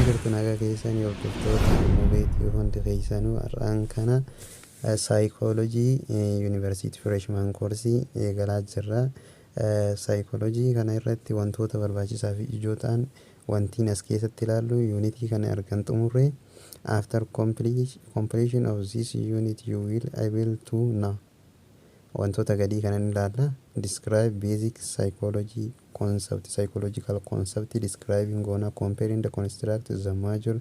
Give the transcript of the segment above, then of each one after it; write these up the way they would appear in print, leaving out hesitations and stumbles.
jirtu nagaa keessanii hordoftoota mubeetii hundi keessanuu har'aan kana saayikoolojii yuunivarsiitii freshman koorsii eegalaa jirra. Saayikoolojii kana irratti wantoota barbaachisaa fi ijoo ta'an wantiin as keessatti ilaallu yuunitii kana argan xumurre. After completion of this unit you will able to know wantoota gadii kanan ilaalla. Describe basic psychology concept, psychological concept describing gonna comparing the construct the major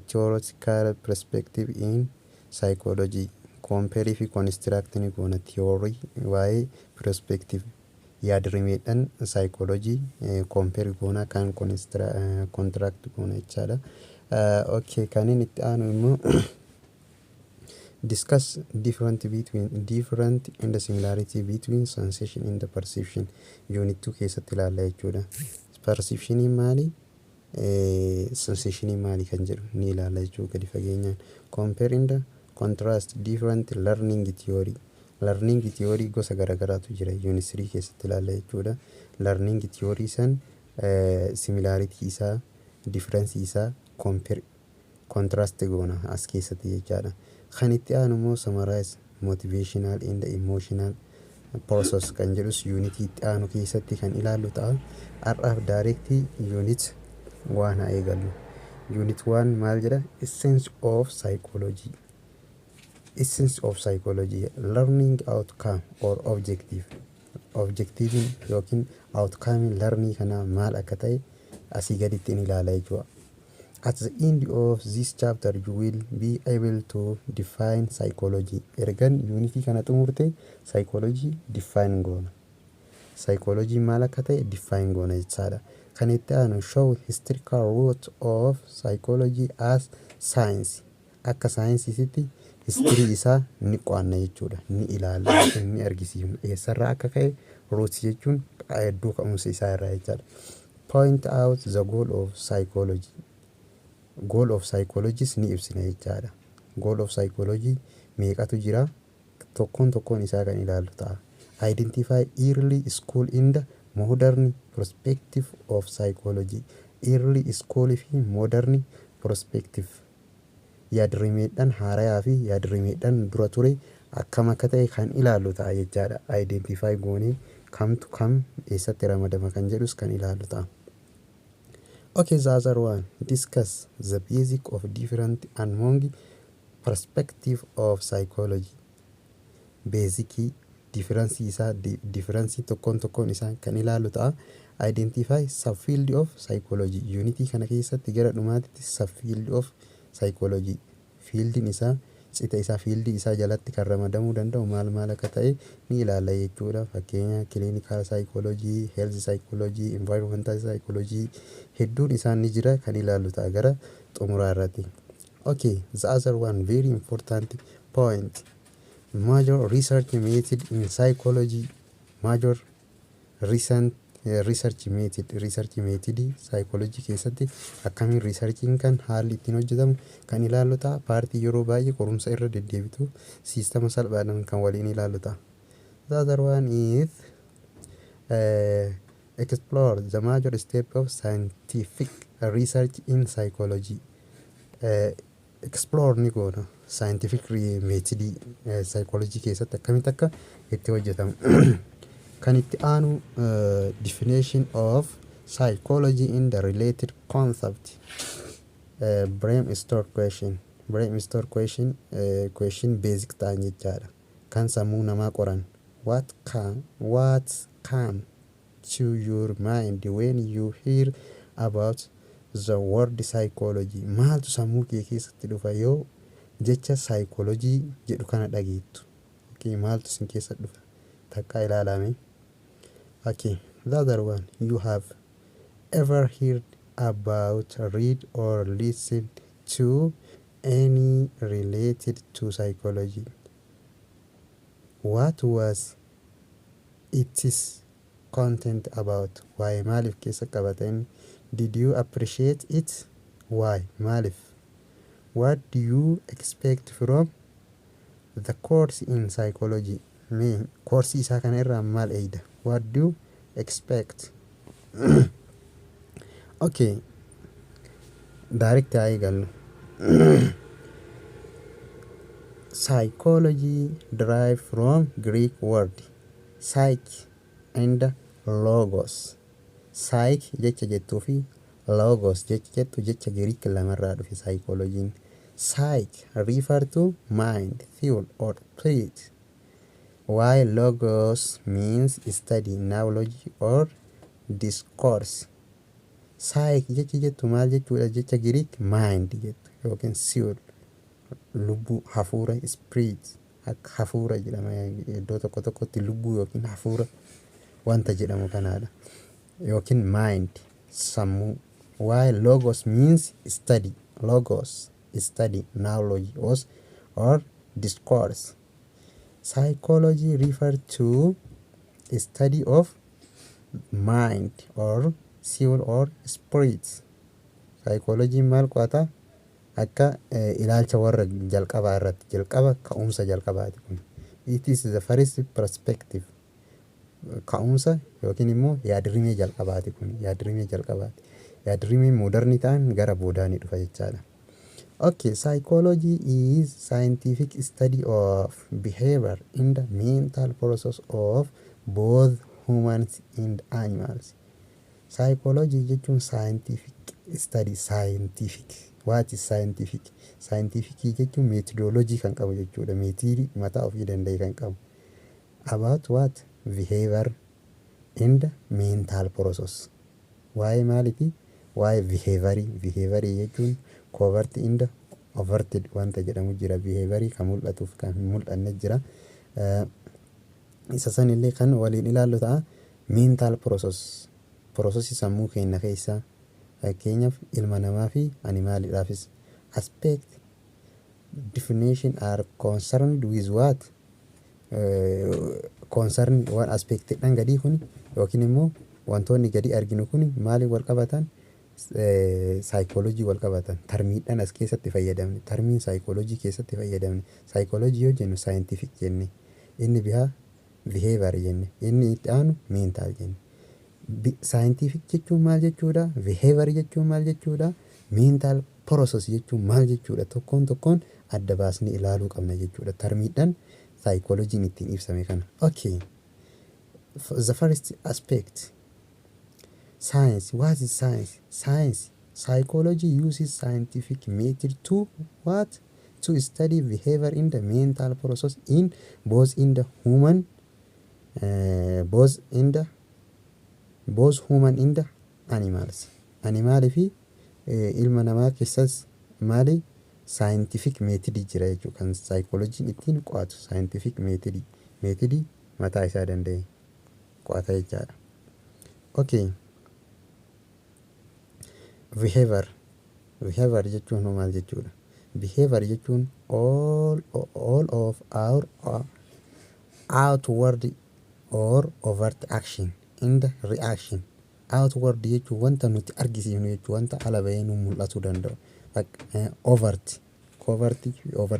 theoretical perspective in psychology. Compare if construct ni gonna theory why perspective yaadrimeedhaan psychology compare gonna kan contract gonna jechaadha. Okay, kanin itti aanu immoo discuss different in the similarity between sensation and the perception. Unit 2 keessatti ilaalla jechuudha. Perception maali, sensation maali kan jedhu ni ilaalla jechuudha gadi fageenyaan. Comparing the contrast different learning theory. Learning theory gosa garagaraatu jira. Unit 3 keessatti ilaalla jechuudha. Learning theory san similarity isaa, difference isaa compare contrast goona as keessatti jechaadha. Kan itti aanu immoo summarize motivational and emotional process kan jedhus unit itti aanu keessatti kan ilaallu ta'a. Har'aaf directly unit 1 haa eegallu. Unit 1 maal jedha? Essence of psychology. Essence of psychology, learning outcome or objective. Objective yookiin outcome learning kana maal akka ta'e asii gaditti ilaala jechuudha. At the end of this chapter, you will be able to define psychology. Ergan unity kana xumurte psychology define goona. Psychology maal akka ta'e define goona jechaadha. Kan itti aanu show historical root of psychology as science. Akka saayinsisitti history isaa ni qo'anna jechuudha. Ni ilaalla, ni argisiifna. Eessarraa akka ka'e root jechuun iddoo ka'umsa isaa irraa jechaadha. Point out the goal of psychology. Goal of psychology ni ibsina jechaadha. Goal of psychology meeqatu jira? Tokkoon isaa kan ilaallu ta'a. Identify early school in the modern perspective of psychology. Early school fi modern perspective. Yaadrimeedhaan haarayaa fi yaadrimeedhaan dura ture akkam akka ta'e kan ilaallu ta'a jechaadha. Identify goonee kamtu kam eessatti ramadama kan jedhus kan ilaallu ta'a. Okay, the other one, discuss the basic of different among perspective of psychology. Basic difference isa difference tokkoon isaa kan ilaallu ta'a. Identify subfield of psychology. Unity kana keessatti gara dhumaatti subfield of psychology. Fieldin isaa cita isaa field isaa jalatti kan ramadamuu danda'u maal akka ta'e ni ilaalla jechuudha. Fakkeenya clinical psychology, health psychology, environmental psychology hedduun isaan ni jira kan ilaallu ta'a gara xumuraa irratti. Okay, the other one very important point, major research method in psychology. Major recent research method psychology keessatti akkamiin researchiin kan haalli ittiin hojjetamu kan ilaallu ta'a. Paartii yeroo baay'ee qorumsa irra deddeebitu siistama salphaadhaan kan waliin ilaallu ta'a. The other one is explore the major step of scientific research in psychology. Explore ni goona scientific method psychology keessatti akkamitti akka itti hojjetamu. Kan itti aanu definition of psychology in the related concept. Brainstorm question basic ta'an jechaadha. Kan sammuu namaa qoran. What come to your mind when you hear about the word psychology? Maaltu sammuu kee keessatti dhufa yoo jecha psychology jedhu kana dhageettu? Okay, maaltu sin keessa dhufa? Takka ilaalame. Okay, the other one, you have ever heard about, read or listened to any related to psychology? What was its content about? Why maalif keessa qabatani? Did you appreciate it? Why maalif? What do you expect from the course in psychology? Course isaa kana irraa maal eeyda? What do you expect? Okay, direct haa eegallu. Psychology derived from Greek word psyche and logos. Psyche jecha jettuu fi logos jecha jettu jecha Greek lamarraa dhufe psychology. Psyche refer to mind, thought or spirit, while logos means study, knowledge or discourse. Psyche jecha jettu maal jechuudha? Jecha Greek mind jettu yookiin soul, lubbuu, hafuura, spirit akka hafuura jedhama iddoo tokko tokkotti lubbuu yookiin hafuura wanta jedhamu kanaadha, yookiin mind sammuu. While logos means study, logos study, knowledge or discourse. Psychology refer to study of mind or soul or spirit. Psychology maal qo'ata? Akka ilaalcha warra jalqabaa irratti, jalqaba ka'umsa jalqabaati kun. It is the first perspective. Ka'umsa yookiin immoo yaadrimee jalqabaati kun, yaadrimee jalqabaati. Yaadrimee moderni ta'an gara boodaanii dhufa jechaadha. Okay, psychology is scientific study of behavior in the mental process of both humans and animals. Psychology jechuun scientific study, scientific. What is scientific? Scientific jechuun methodology kan qabu jechuudha. Meetirii mataa ofii danda'e kan qabu. About what? Behavior in the mental process. Waa'ee maaliiti? Waa'ee behaviorii jechuun covert in the overted wanta jedhamu jira. Behaviorii kan mul'atuuf kan hin mul'anne jira. Isa sanillee kan waliin ilaallu ta'a. Mental process. Processi sammuu keenya keessaa fakkeenyaaf ilma namaa fi animaaliidhaafis. Aspect definition are concerned with what? Concern waan aspektidhaan gadii kun yookiin immoo wantoonni gadi arginu kun maaliin wal qabatan? Psychology wal qabatan. Termiidhaan as keessatti fayyadamne, termiin psychology keessatti fayyadamne. Psychology yoo jennu scientific jenne, inni bihaa behavior jenne, inni itti aanu mental jenne. Scientific jechuun maal jechuudha? Behavior jechuun maal jechuudha? Mental process jechuun maal jechuudha? Tokkoon tokkoon adda baasnee ilaaluu qabna jechuudha. Termiidhaan psychology ittiin ibsame kana. Okay. The first aspect. Science. What is science? Science. Psychology uses scientific method to what? To study behavior in the mental process in both human in the animals. Animal fi ilma namaa keessas maali? Scientific method jira jechuudha. Kan psychology ittiin qo'atu scientific method mataa isaa danda'e qo'ata jechaadha. Okay. Behavior jechuun maal jechuudha? Behavior jechuun all of our outward or overt action in the reaction. Outward jechuun wanta nuti argisiifnu jechuun wanta ala bahee nu mul'atuu danda'u. Overt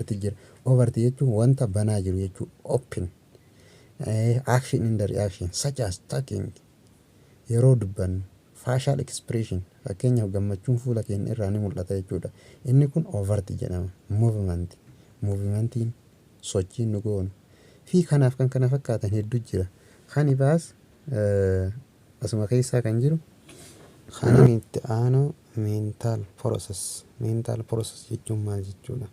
jira. Overt jechuun wanta banaa jiru jechuun open. Action in the reaction such as talking, yeroo dubbannu, facial expression, fakkeenyaaf gammachuun fuula keenya irraa ni mul'ata jechuudha. Inni kun overt jedhama. Movementiin sochiin nu goonu fi kanaaf kan kana fakkaatan hedduu jira. Kan ibaas asuma keessaa kan jiru kan itti aanu mental process. Mental process jechuun maal jechuudha?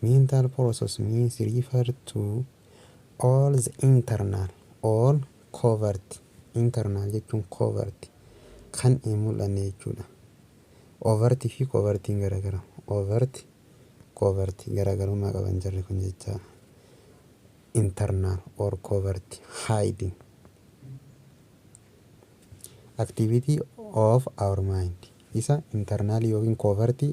Mental process means refer to all the internal or covert. Internal jechuun covert kan hin mul'anne jechuudha. Overt fi covertiin garagara. Overt covert garagarummaa qaban jirri kun jecha. Internal or covert hiding. Activity of our mind. Isa internal yookiin covert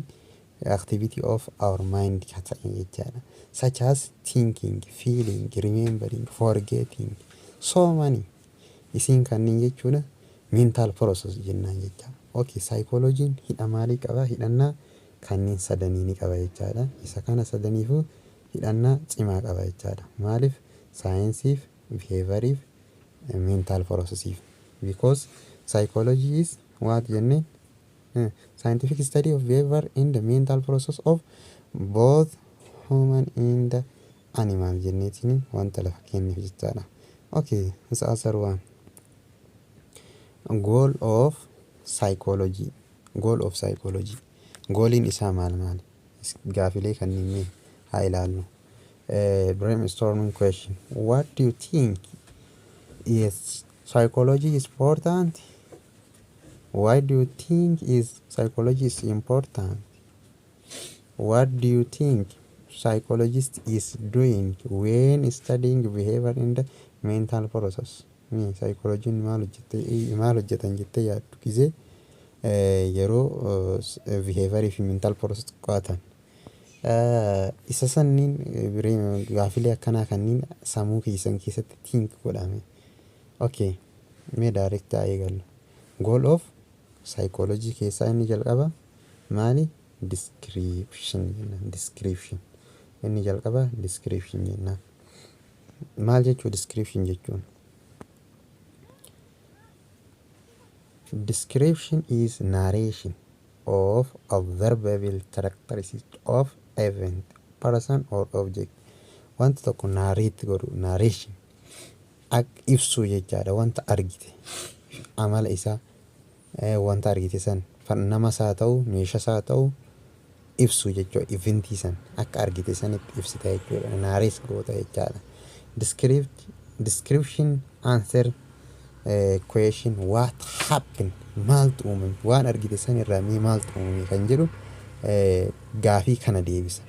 activity of our mind ta'e jechaadha. Such as thinking, feeling, remembering, forgetting. So many. Isiin kanneen jechuudha mental process jennaan jecha. Okay, psychology hidha maalii qaba? Hidhannaa kanneen sadanii ni qaba jechaadha. Isa kana sadaniifuu hidhannaa cimaa qaba jechaadha. Maaliif? Scienceif, behavioriif, mental processiif. Because psychology is what jenneen scientific study of behavior in the mental process of both human and animal jenneetiin wanta lafa kenneef jechaadha. Okay, this answer one. Goal of psychology. Goal of psychology. Goaliin isaa maal? Gaafilee kanneen haa ilaallu. Brainstorming question. What do you think is psychology is important? Why do you think is psychology is important? What do you think psychologist is doing when studying behavior in the mental process? Psychology maal hojjetan jettee yaaddu gisee yeroo behavior fi mental process qo'atan. Isa sanniin gaafilee akkanaa kanniin sammuu keessan keessatti think godhame. Okay, mee direct eegallu. Goal of psychology keessaa inni jalqaba maali? Description. Inni jalqaba description jenna. Maal jechuu description jechuun? Description is narration of observable characteristics of event, person or object. Wanta tokko narrate godhu narration ibsuu jechaadha. Wanta argite amala isaa wanta argite san nama isaa ta'u meeshaa isaa ta'u ibsuu jechuudha. Eventii san akka argite sanitti ibsita jechuudha. Narrate goota jechaadha. Description answer question what happened, maaltu uumame, waan argite san irraa maaltu uumame kan jedhu gaafii kana deebisa.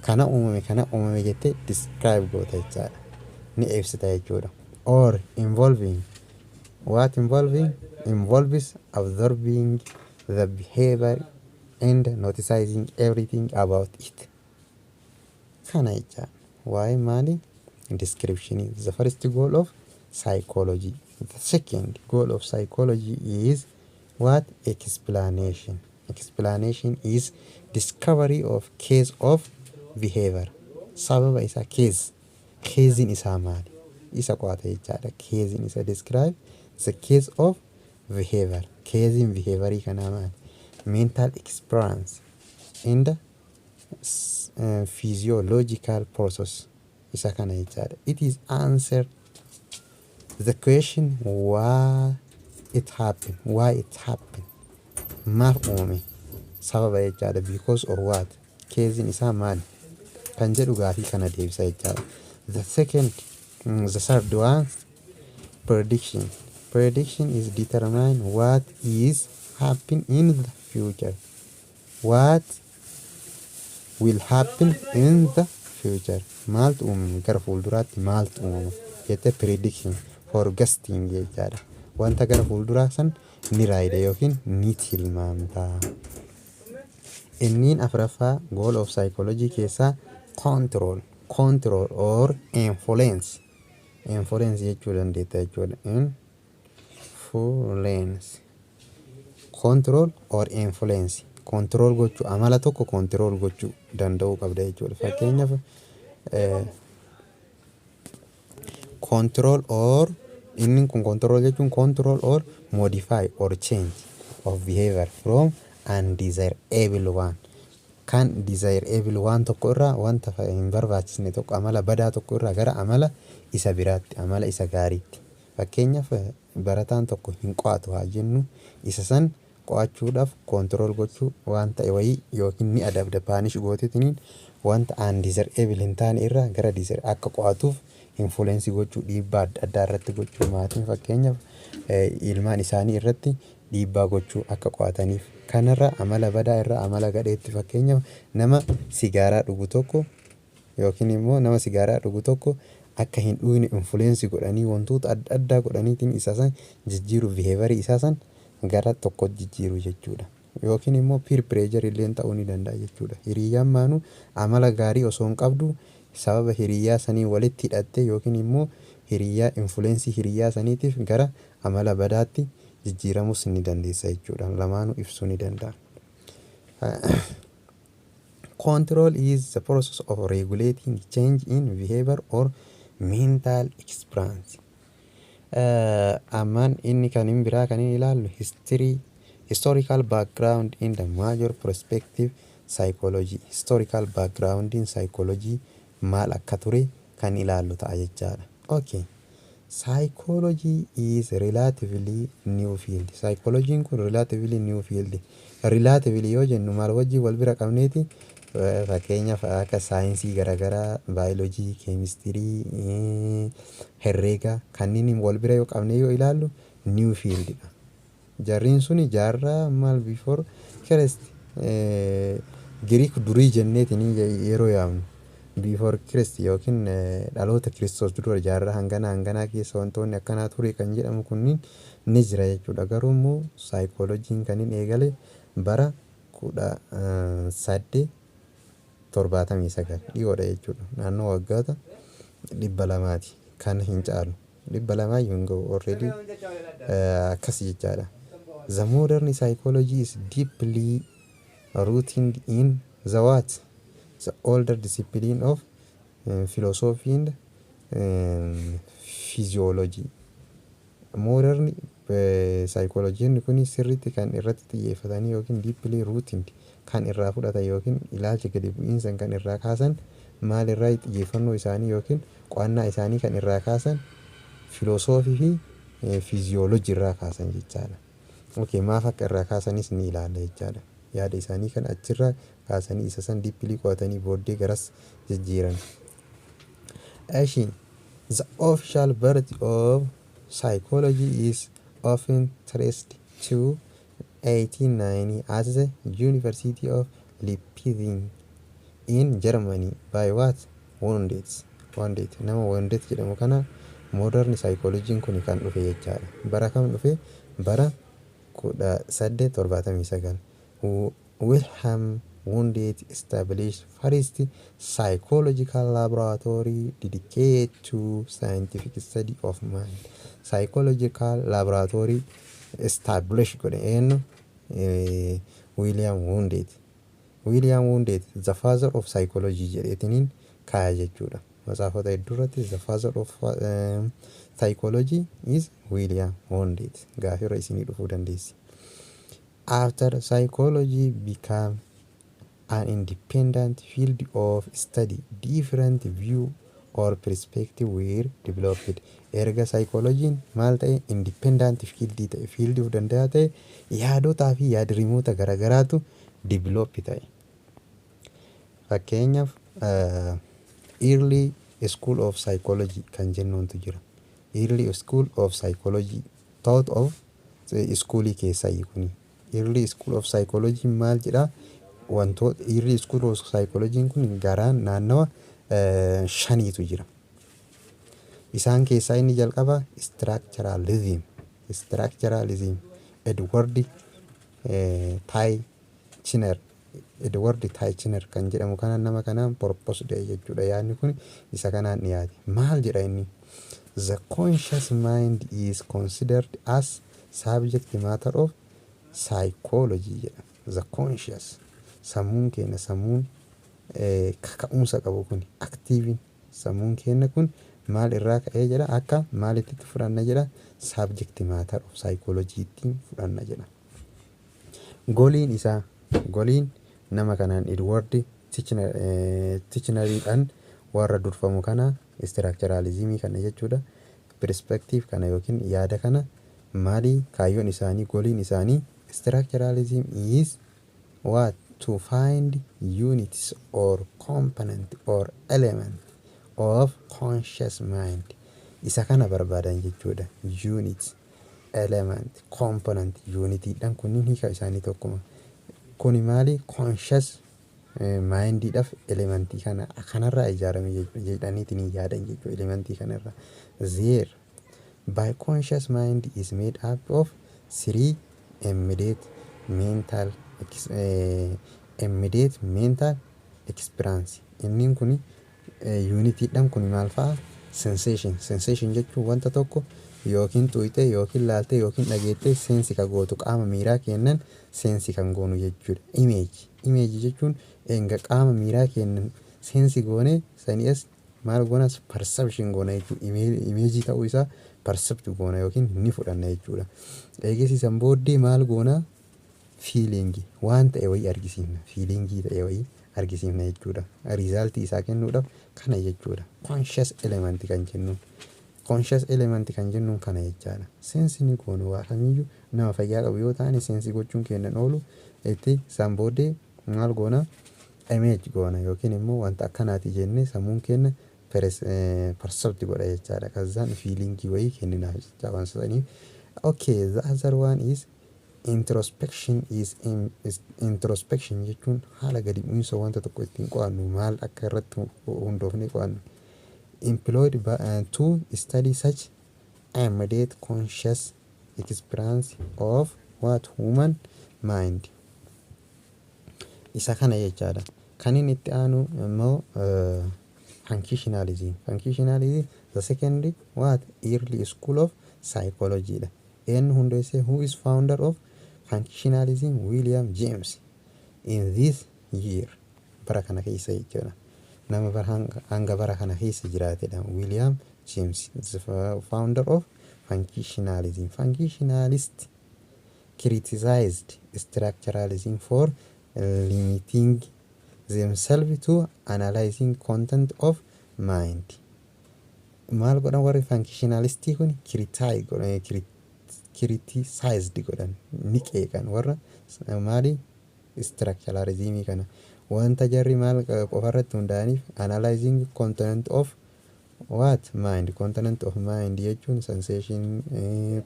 Kana uumame jettee describe goota jechaadha. Ni ibsita jechuudha. Or involving. What involving? Involves observing the behavior and noticing everything about it. Kana jechaadha. Why maali? Description is the first goal of psychology. The second goal of psychology is what? Explanation. Explanation is discovery of case of behavior. Sababa isa case. Casein isaa maali? Isa qo'ata jechaadha. Casein isa describe the case of behavior. Casein behaviorii kanaa maali? Mental experience in the physiological process. Isa kana jechaadha. It is answered the question why it happened. Maaf uumame? Sababa jechaadha. Because or what? Casein isaa maali? Kan jedhu gaafii kana deebisa jechaadha. The third one, prediction. Prediction is determine what is happen in the future. What will happen in the future? Maaltu uumame gara fuulduraatti maaltu uumama jettee prediction forecasting jechaadha. Wanta gara fuulduraa san ni raayida yookiin ni tilmaamta. Inniin afuraffaa goal of psychology keessaa control or influence. Influence jechuu dandeetta jechuudha. Influence. Control or influence. Control gochuu amala tokko control gochuu danda'uu qabda jechuudha. Fakkeenyaaf control or inni kun control jechuun control or modify or change of behavior from undesirable one. Kan desirable waan tokko irraa wanta hin barbaachisne tokko amala badaa tokko irraa gara amala isa biraatti, amala isa gaariitti. Fakkeenyaaf barataan tokko hin qo'atu haa jennu, isa san qo'achuudhaaf control gochuu waan ta'e wayii yookiin ni adabda baanish gooteetiniin wanta undesirable hin taane irraa gara desirable akka qo'atuuf influence gochuu dhiibbaa adda addaa irratti gochuu. Maatiin fakkeenyaaf ilmaan isaanii irratti dhiibbaa gochuu akka qo'ataniif. Kanarra amala badaa irraa amala gadheetti fakkeenyaaf nama sigaaraa dhugu tokko yookiin immoo nama sigaaraa dhugu tokko akka hin dhugne influence godhanii wantoota adda addaa godhaniitiin isa san jijjiiru behaviorii isaa san gara tokko jijjiiru jechuudha. Yookiin immoo peer pressure illee ta'uu ni danda'a jechuudha. Hiriyyaan maanu amala gaarii osoo hin qabdu sababa hiriyyaa sanii walitti hidhatte yookiin immoo hiriyyaa influence hiriyyaa saniitiif gara amala badaatti jijjiiramus ni dandeessa jechuudha. Lamaanuu ibsuu ni danda'a. Control is the process of regulating change in behavior or mental experience. Ammaan inni kan hin biraa kan hin ilaallu Historical background in the major perspective psychology. Historical background in psychology maal akka ture kan ilaallu ta'a jechaadha. Okay. Psychology is relatively new field. Psychology kun relatively new field. Relatively yoo jennu maal wajjin wal bira qabneeti fakkeenyaaf akka saayinsii garaagaraa baayoloojii, keemistirii, herreega kanneen wal bira yoo qabne yoo ilaallu new field dha. Jarriin suni jaarraa maal before Christ Greek durii jenneetiin yeroo yaamnu before Christ yookiin dhaloota Kiristoos dura jaarraa hanganaa keessa wantoonni akkanaa ture kan jedhamu kunniin ni jira jechuudha. Garuu immoo saayikooloojiin kan hin eegale bara 1879 dhiyoodha jechuudha. Naannoo waggoota 200 kan hin caalu 200 hin ga'u already akkas jechaadha. The modern psychology is deeply rooted in the what? The older discipline of philosophy and physiology. Modern psychology kun sirriitti kan irratti xiyyeeffatanii yookiin deeply rooted kan irraa fudhatan yookiin ilaalcha gadi bu'iinsan kan irraa kaasan maal irraa xiyyeeffannoo isaanii yookiin qo'annaa isaanii kan irraa kaasan filosoofii fi physiology irraa kaasan jechaadha. Okay, maaf akka irraa kaasanis ni ilaalla jechaadha. Yaada isaanii kan achirraa kaasanii isa san deeply qo'atanii booddee garas jijjiiran. Ashi, the official birth of psychology is often traced to 1890 at the University of Leipzig in Germany by what? Wundt. Nama Wundt jedhamu kana modern psychology kun kan dhufe jechaadha. Bara kam dhufe? Bara 1879. Wilhelm Wundt established first psychological laboratory dedicated to scientific study of mind. Psychological laboratory established William Wundt. William Wundt, the father of psychology jedhetiniin kaaya jechuudha. Matsaafota hedduurratti the father of psychology is William Wundt. Gaafirra isinii dhufuu dandeessi. After psychology became an independent field of study, different view or perspective were developed. Erga psychology maal ta'e independent field of danda'a ta'e yaadotaa fi yaadrimoota garagaraatu develop ta'e. Fakkeenyaaf early school of psychology kan jennuuntu jira. Early school of psychology thought of schoolii keessaa kuni. Early school of psychology maal jedha? Wantoota early school of psychology kun garaan naannawa 5tu jira. Isaan keessaa inni jalqaba structuralism. Edward Teichner kan jedhamu kana nama kanaan purpose day jechuudha. Yaadni kun isa kanaan dhiyaate. Maal jedha inni? The conscious mind is considered as subject matter of psychology jedha. The conscious sammuun keenya sammuun kaka'umsa qabu kun active sammuun keenya kun maal irraa ka'ee jedha akka maalitti fudhanna jedha subject matter of psychology ittiin fudhanna jedha. Goliin nama kanaan Edward Teichneridhaan warra durfamu kana structuralism kana jechuudha. Perspective kana yookiin yaada kana maali kaayyoon isaanii goliin isaanii structuralism is what? To find units or component or element of conscious mind. Isa kana barbaadan jechuudha. Unit, element, component, unity dhan kunniin hiika isaanii tokkuma. Kuni maali? Conscious mindidhaaf elementii kana kanarraa ijaarame jedhaniitiin yaadan jechuudha. Elementii kanarraa. There by conscious mind is made up of 3 immediate mental experience. Inni kun unity dhan kun maal fa'a? Sensation jechuun wanta tokko yookiin tuqxee yookiin laaltee yookiin dhageettee seensi ka gootu qaama miiraa kennan seensi kan goonu jechuudha. Image jechuun enga qaama miiraa kennan seensi goone saniis maal goonas perception goona jechuudha. Image ta'uu isaa percept goona yookiin ni fudhanna jechuudha. Eegisiisan booddee maal goona? feeling waan ta'e wayii argisiifna, feelingii ta'e wayii argisiifna jechuudha. Result isaa kennuudhaaf kana jechuudha. Conscious element kan jennuun. Conscious element kan jennuun kana jechaadha. Seensi ni goonu waa kamiyyuu nama fayyaa qabu yoo ta'an seensi gochuun kennan oolu itti samboodee maal goona image goona yookiin immoo wanta akkanaati jennee sammuun kenna percept godha jechaadha. Kazaan feelingii wayii kenninaaf jecha waan saniif. Okay, the other one is introspection. Introspection jechuun haala gadi bu'insa wanta tokko ittiin qo'annu maal akka irratti hundoofnee qo'annu. Employed to study such immediate conscious experience of what human mind. Isa kana jechaadha. Kan inni itti aanu immoo functionalism. Functionalism the second what early school of psychology dha. Eenyu hundeesse who is founder of functionalism? William James. In this year bara kana keessa jechuudha. Nama hanga bara kana keessa jiraatedha. William James is the founder of functionalism. Functionalists criticized structuralism for limiting themselves to analyzing content of mind. Maal godhan warri functionalistii kun criticized godhan ni qeeqan warra maali structuralism kana wanta jarri maal qofarratti hundaa'aniif analyzing content of what mind. Content of mind jechuun sensation,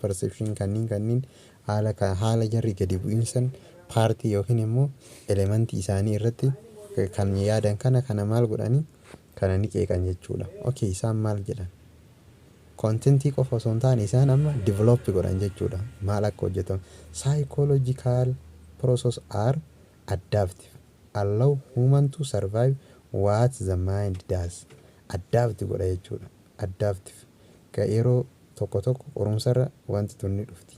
perception kanniin haala jarri gadi bu'insan partii yookiin immoo elementii isaanii irratti kan yaadan kana maal godhanii kana ni qeeqan jechuudha. Okay, isaan maal jedhan contentii qofa osoo hin taane isaan amma develop godhan jechuudha. Maal akka hojjetamu psychological process are adaptive, allow human to survive what the mind does. Adapt godha jechuudha. Adaptive ka yeroo tokko qorumsarra wanti tunni dhufti.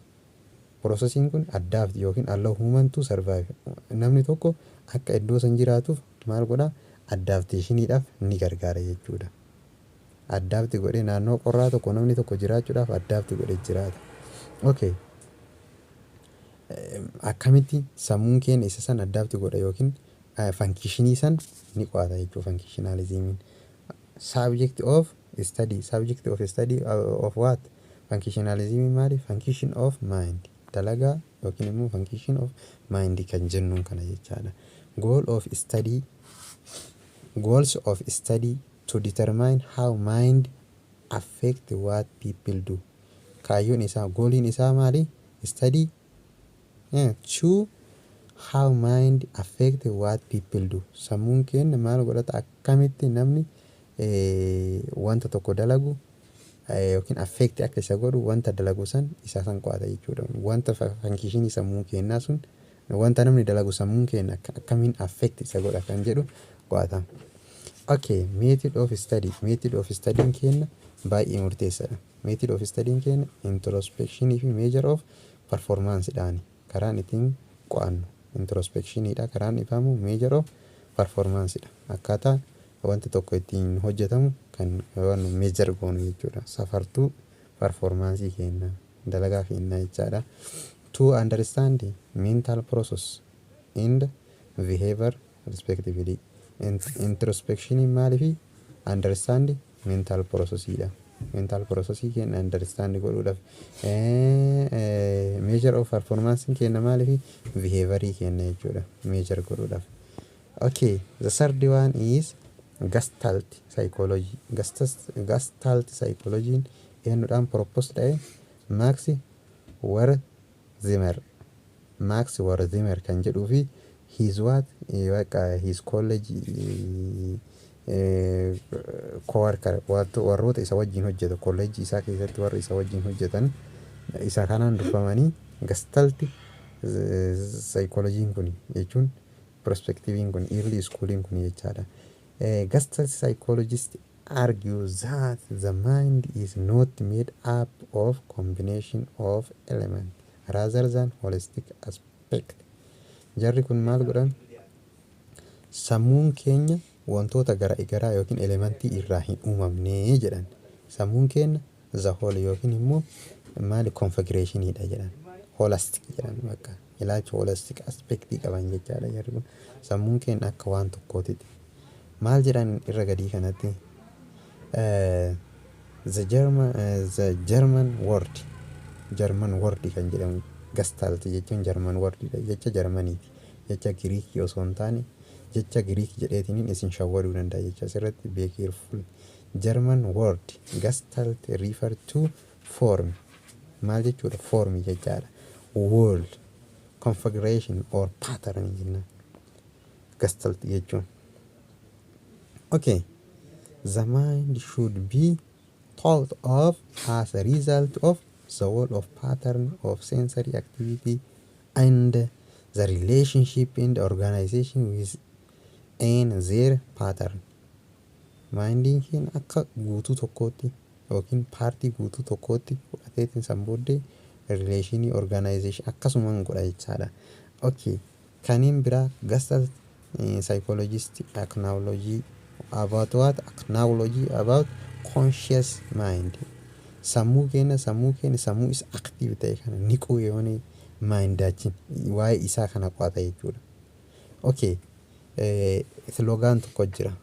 Processing kun adapt yookiin allow human to survive. Namni tokko akka iddoo san jiraatuuf maal godha adaptationiidhaaf ni gargaara jechuudha. Adapt godhee naannoo qorraa tokko namni tokko jiraachuudhaaf adapt godhee jiraata. Okay. Akkamitti sammuun keenya isa san adapt godha yookiin functionii san ni qo'ata jechuudha. Functionalism subject of study of what? Functionalism maali? Function of mind. Dalagaa yookiin immoo function of mind kan jennuun kana jechaadha. Goals of study to determine how mind affect what people do. Kaayyoon isaa goaliin isaa maali? Study to how mind affect what people do. Sammuun keenya maal godhata akkamitti namni wanta tokko dalagu yookiin affect akka isa godhu wanta dalagu san isa san qo'ata jechuudha. Wanta function sammuu keenyaa sun wanta namni dalagu sammuun keenya akkamiin affect isa godha kan jedhu qo'ata. Okay, method of study keenya baay'ee murteessaadha. Method of study keenya introspection fi measure of performance dhaani karaan ittiin qo'annu. Introspection dha karaan ifamu measure of performance dha. Akkaataa wanta tokko ittiin hojjetamu kan waan measure goonu jechuudha. Safartuu performance keenya dalagaa keenya jechaadha. To understand mental process and behavior respectively. Introspection maali fi understand mental process dha. Mental process keenya understand godhuudhaaf measure of performance keenya maali fi behavior keenya jechuudha. Measure godhuudhaaf. Okay, the third one is Gestalt psychology. Gestalt psychology eenyudhaan propose ta'e Max Wertheimer kan jedhuu fi his college coworker warroota isa wajjin hojjetu college isaa keessatti warra isa wajjin hojjetan isa kanaan dhufamanii Gestalt psychology kun jechuun perspective kun early schooling kun jechaadha. Gestalt psychologists argue that the mind is not made up of combination of elements rather than holistic aspect. Jarri kun maal godhan sammuun keenya wantoota garaa yookiin elementii irraa hin uumamne jedhan. Sammuun keenya the whole yookiin immoo maali configuration dha jedhan. holistic jedhama bakka ilaalcha holistic aspect qaban jechaadha jarri kun sammuun keenya akka waan tokkootitti maal jedhan irra gadii kanatti the German word kan jedhamu gestalt jechuun German word jecha Germaniiti jecha Greek osoo hin taane jecha Greek jedheetiin isin shawwaduu danda'a jecha asirratti be careful. German word gestalt refer to form maal jechuudha form jechaadha wall configuration or pattern jenna gestalt jechuun. Okay, the mind should be thought of as a result of the whole of pattern of sensory activity and the relationship in the organization with and their pattern. Mindin kin akka guutuu tokkootti yookiin paartii guutuu tokkootti fudhateetiin san booddee relationii organization akkasumaan godha jechaadha. Okay, kaniin biraa gestalt psychologist acknowledge about what acknowledge about conscious mind. Sammuu is active ta'e kana niquu yooni mindachin waa'ee isaa kana qo'ata jechuudha. Okay, slogan tokko jira.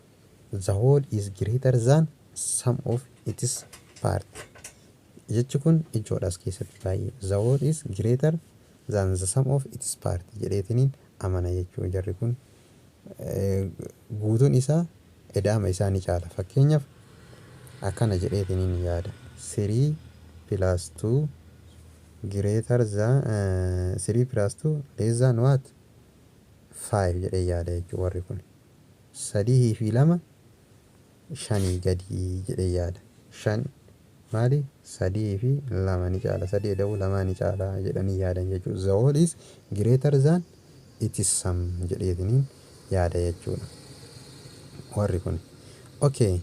The whole is greater than some of its part. Jechi kun ijoodhas keessatti baay'ee. The whole is greater than the sum of its part jedheetiniin amana jechuu jarri kun guutuun isaa edaama isaa ni caala. Fakkeenyaaf akkana jedheetiniin yaada. 3 plus 2 greater than 3 plus 2 less than what 5 jedhee yaada jechuu warri kun. 3 fi 2 5 gadi jedhee yaada. 5 maali 3 fi 2 ni caala 3 da'u 2 ni caala jedhanii yaadan jechuudha. The whole is greater than its sum jedheetiniin yaada jechuudha warri kun. Okay,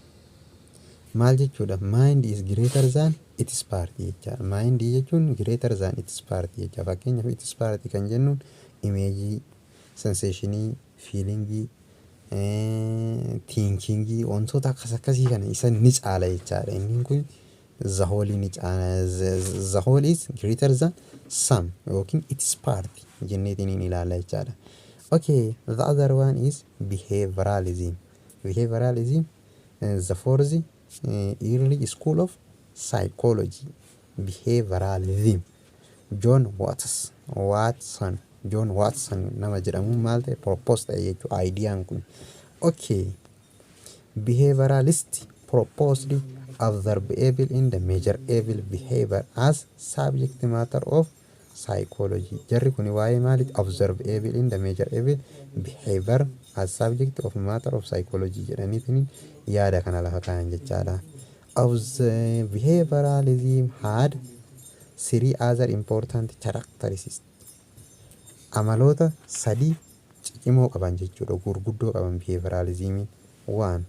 maal jechuudha mind is greater than its part jecha mind jechuun greater than its part jecha fakkeenyaaf its part kan jennuun image sensationii feelingii thinkingii wantoota akkasii kana isa ni caala jechaadha. Inni kun the whole ni caala the whole is greater than some yookiin its part jenneetiin ilaala jechaadha. Okay, the other one is behavioralism. The fourth early school of psychology. Behavioralism. John Watson nama jedhamu maal ta'e propose ta'e jechuudha ideyaan kun. Okay, behavioralist proposed observable in the measurable behavior as subject matter of psychology. Jarri kun waa'ee maaliif observable in the measurable behavior as subject of matter of psychology jedhaniitiin yaada kana lafa kaa'an jechaadha. Behavioralism had 3 other important characteristics. Amaloota 3 cimoo qaban jechuudha gurguddoo qaban behavioralism. 1.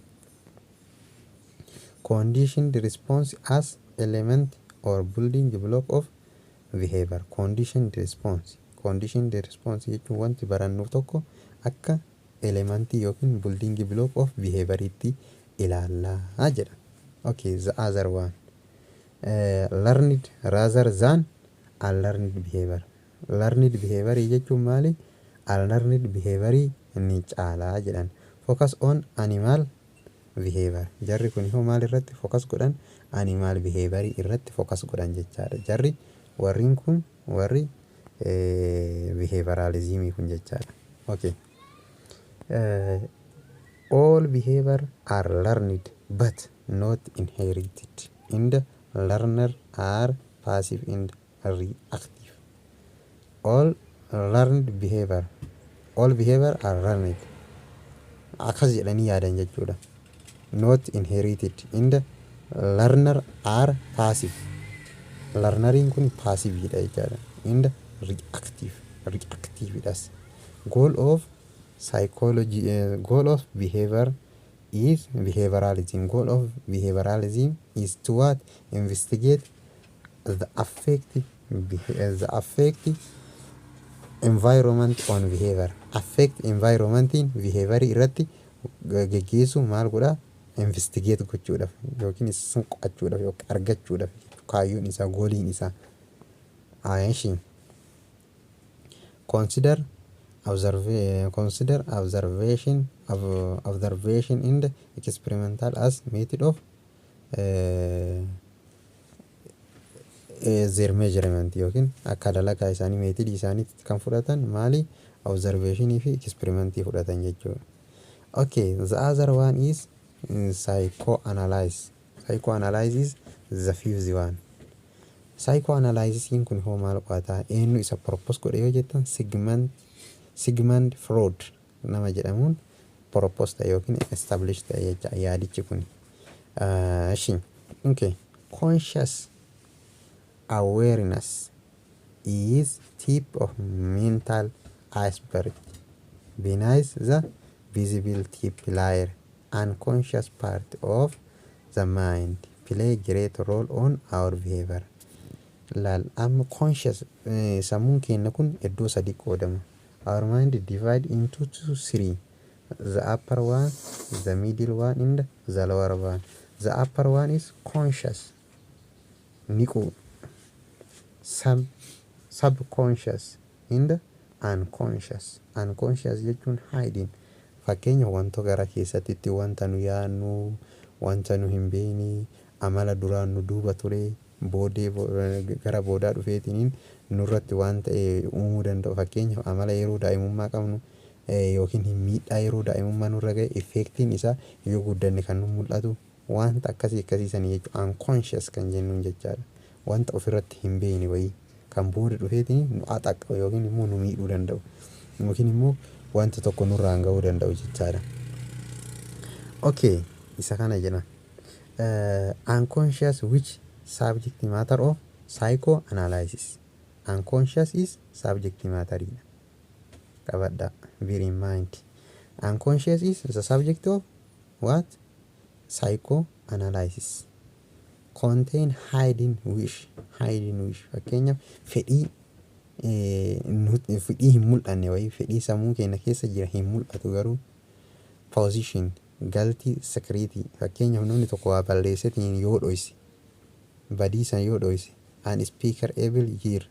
Conditioned response as element or building block of behavior. Conditioned response jechuun wanti barannuuf tokko akka elementii yookiin building block of behavior itti ilaallaa jedha. Okay, the other one learned rather than unlearned behavior. Learned behavior jechuun maali? Unlearned behavior ni caalaa jedhan. Focus on animal behavior. Jarri kun immoo maal irratti focus godhan? Animal behavior irratti focus godhan jechaadha. Jarri warriin kun warri behavioralism kun jechaadha. Okay. All behavior are learned but not inherited. And the learner are passive and reactive. All behavior are learned. Akkas jedhanii yaadan jechuudha. Not inherited. And the learner are passive. Learneriin kun passive dha jechaadha. And reactive dhas. Goal of behavior is behavioralism. Goal of behavioralism is to what? Investigate the affect environment on behavior. Affect environment in behavior irratti geggeessu maal godha? Investigate gochuudhaaf yookiin isin qo'achuudhaaf yookiin argachuudhaaf kaayyoon isaa gooliin isaa. Aayishin Consider observation in the experimental as method of their measurement yookiin akka dalagaa isaanii meetidii isaaniitti kan fudhatan maali observationii fi experimentii fudhatan jechuudha. Okay, the other one is psychoanalysis. Psychoanalysis is the fifth one. Psychoanalysis kun hoo maal qo'ata? Eenyu isa propose godhe yoo jettan Sigmund Freud nama jedhamuun propose ta'e yookiin establish ta'e jecha yaadichi kun. Okay, conscious awareness is tip of mental iceberg beneath the visible tip layer. Unconscious part of the mind play great role on our behavior. Conscious sammuun keenya kun iddoo sadii qoodama. Our mind divide into three. The upper one, the middle one, and the lower one. The upper one is conscious. Niku subconscious and unconscious. Unconscious jechuun hiding. Fakkeenya wanta gara keessatti wanta nu yaannu, wanta nu hin beekne, amala duraan nu duuba ture, boodee gara boodaa dhufeetiniin nurratti wanta uumuu danda'u. Fakkeenya amala yeroo daa'imummaa qabnu yookiin miidhaa yeroo daa'imummaa nurra ga'e effectiin isaa yoo guddanne kan nu mul'atu wanta akkasiisan jechuudha. Unconscious kan jennuun jechaadha. Wanta ofirratti hin beekne wayii kan booda dhufeetiniin nu axaqqa yookiin immoo nu miidhuu danda'u yookiin immoo wanta tokko nurraan ga'uu danda'u jechaadha. Okay, isa kana jedha. Unconscious which subject matter of psychoanalysis. Unconscious is subject matter. Qabadha, bear in mind. Unconscious is the subject of what? Psychoanalysis. Contain hiding wish. Fakkeenya fedhii hin mul'anne wayii fedhii sammuu keenya keessa jira hin mul'atu garuu position galtii security. Fakkeenya namni tokko waa balleessetiin yoo dhoyse badiisan yoo dhoyse an speaker able hear.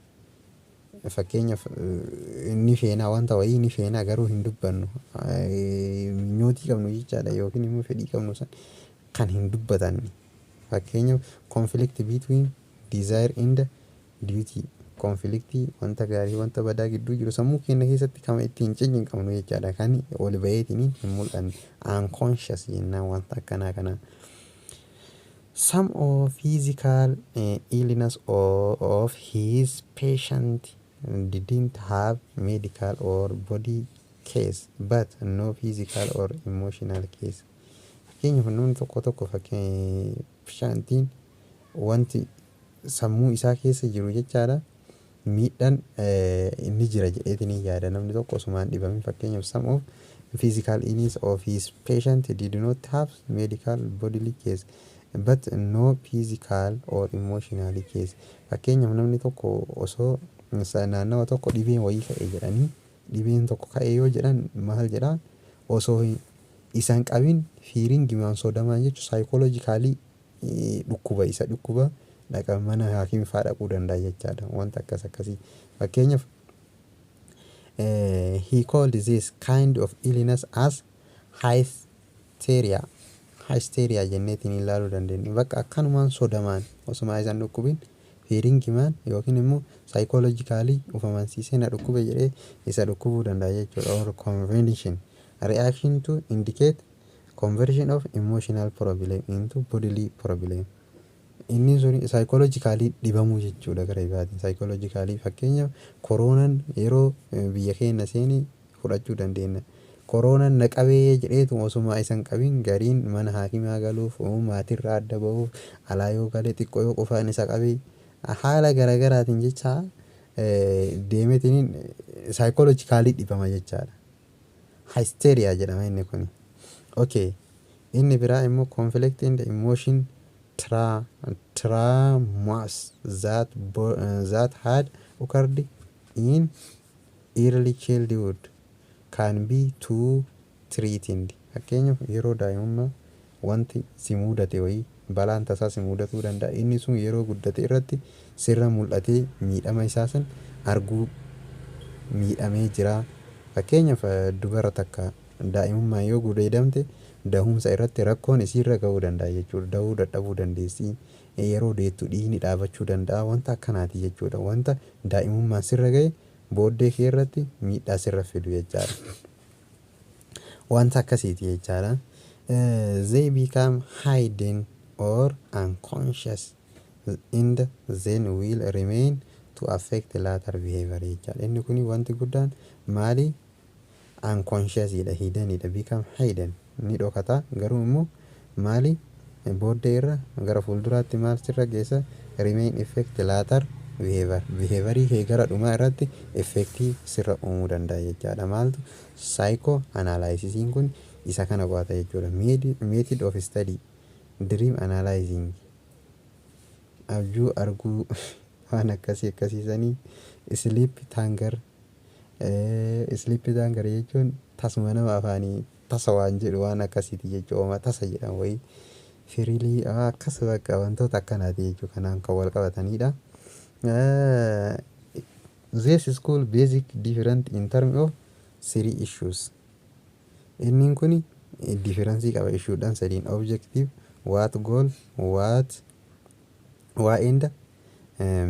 Fakkeenya inni feenaa wanta wayii ni feenaa garuu hin dubbannu nyootii qabnu jechaadha yookiin immoo fedhii qabnu san kan hin dubbatan. Fakkeenya conflict between desire and duty. Conflict wanta gaarii wanta badaa gidduu jiru sammuu keenya keessatti kama ittiin ciniin qabnu jechaadha kan ol ba'eetiin hin mul'anne. Unconscious jennaan wanta akkanaa kana. Some of physical illness of his patient didn't have medical or body case but no physical or emotional case. Fakkeenya namni tokko patientiin wanti sammuu isaa keessa jiru jechaadha miidhaan inni jira jedheetiin yaada namni tokko osumaan dhibame. Fakkeenya some of physical illness of his patient did not have medical bodily case but no physical or emotional case. Fakkeenya namni tokko osoo naannawa tokko dhibeen wayii ka'e jedhanii dhibeen tokko ka'e yoo jedhan maal jedhaa osoo isaan qabin fiiriin gimaan soodamaan jechuun psychologically dhukkuba isa dhukkuba dhaqa mana haakimii fa'aa dhaquu danda'a jechaadha wanta akkasii. Fakkeenyaaf he called this kind of illness as hysteria jenneetiin ilaaluu dandeenya. Bakka akkanumaan sodamaan osuma isaan dhukkubin fiiriin gimaan yookiin immoo psychologically ufamansiisee na dhukkube jedhee isa dhukkubuu danda'a jechuudha. Or convention reaction to indicate conversion of emotional problem into bodily problem. Inni sun psychologically dhibamuu jechuudha gara ibaatiin. Psychologically fakkeenya koronaan yeroo biyya keenya seenii fudhachuu dandeenya. Koronaan na qabee jedheetu osuma isan qabin gariin mana haakimaa galuuf maatirraa adda bahuuf alaa yoo galee xiqqoo yoo qofaan isa qabee haala garagaraatiin jecha deemetiin psychologically dhibama jechaadha. Hysteria jedhama inni kun. Okay, inni biraa immoo conflict in the emotion traumas that had occurred in early childhood can be too threatened. Fakkeenya yeroo daa'imummaa wanti si mudate wayii balaan tasaa si mudatuu danda'a. Inni sun yeroo guddate irratti sirra mul'atee miidhama isaa san arguu miidhamee jira. Fakkeenyaaf dubara takka daa'imummaa yoo gudeedamte dahumsa irratti rakkoon isiirra ga'uu danda'a jechuudha. Dahuu dadhabuu dandeessi. Yeroo deettu dhiigni dhaabachuu danda'a. Wanta akkanaati jechuudha. Wanta daa'imummaan sirra ga'e booddee kee irratti miidhaa sirra fidu jechaadha. Wanta akkasiiti jechaadha. They become hidden or unconscious and then will remain to affect the later behavior jechaadha. Inni kuni wanti guddaan maali? Unconscious idha, hidden idha, become hidden ni dhokata. Garuu immoo maali? Booddee irra gara fuulduraatti maal sirra geessa? Remain effect later behavior. Behaviorii kee gara dhumaa irratti effectii sirra uumuu danda'a jechaadha. Maaltu? Psycho analysisiin kun isa kana qo'ata jechuudha. Method of study, dream analyzing, abjuu arguu waan akkasiisanii, sleep tanger. Sleep tanger jechuun tasuma nama afaanii tasa waan jedhu waan akkasiiti jechuudha. Tasa jedhan wayii firilii akkas bakka wantoota akkanaati jechuudha. Kanaan kan wal qabatanidha. This school basic different in terms of 3 issues. Inni kuni difference qaba issuedhaan sadiin: objective, what goal, what and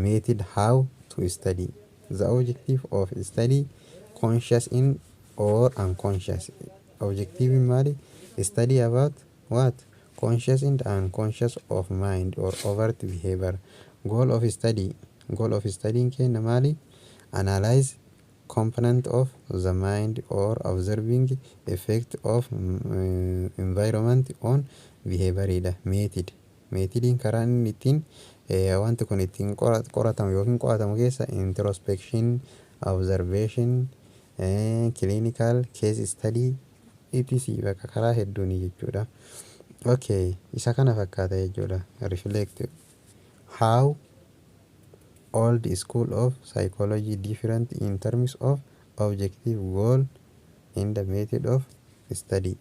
method how to study. The objective of study, conscious in or unconscious. Objective maali? Study about what? Conscious and unconscious of mind or overt behavior. Goal of study. Goal of studying kenna maali? Analyze component of the mind or observing effect of environment on behavior. Method. Methodiin karaa inni ittiin wanti kun ittiin qoratamu yookiin qo'atamu keessa introspection, observation, clinical case study etc. bakka karaa hedduuni jechuudha. Okay, isa kana fakkaata jechuudha. Reflect how all the school of psychology different in terms of objective, goal and the method of study.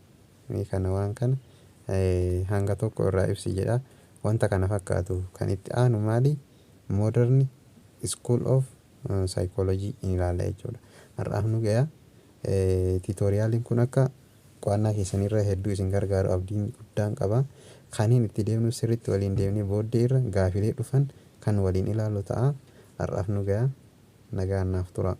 Mee kana waan kana hanga tokko irraa ibsi jedha. Wanta kana fakkaatu kan itti aanu maali? Modern school of psychology ilaalla jechuudha. Har'aaf nu ga'a. Tutorialiin kun akka qo'annaa keessanirra hedduu isin gargaaru abdiin guddaan qaba. Kaniin itti deemnu sirriitti waliin deemnee booddee irra gaafilee dhufan kan waliin ilaallu ta'a. Har'aaf nu ga'a. Nagaan naaf tura.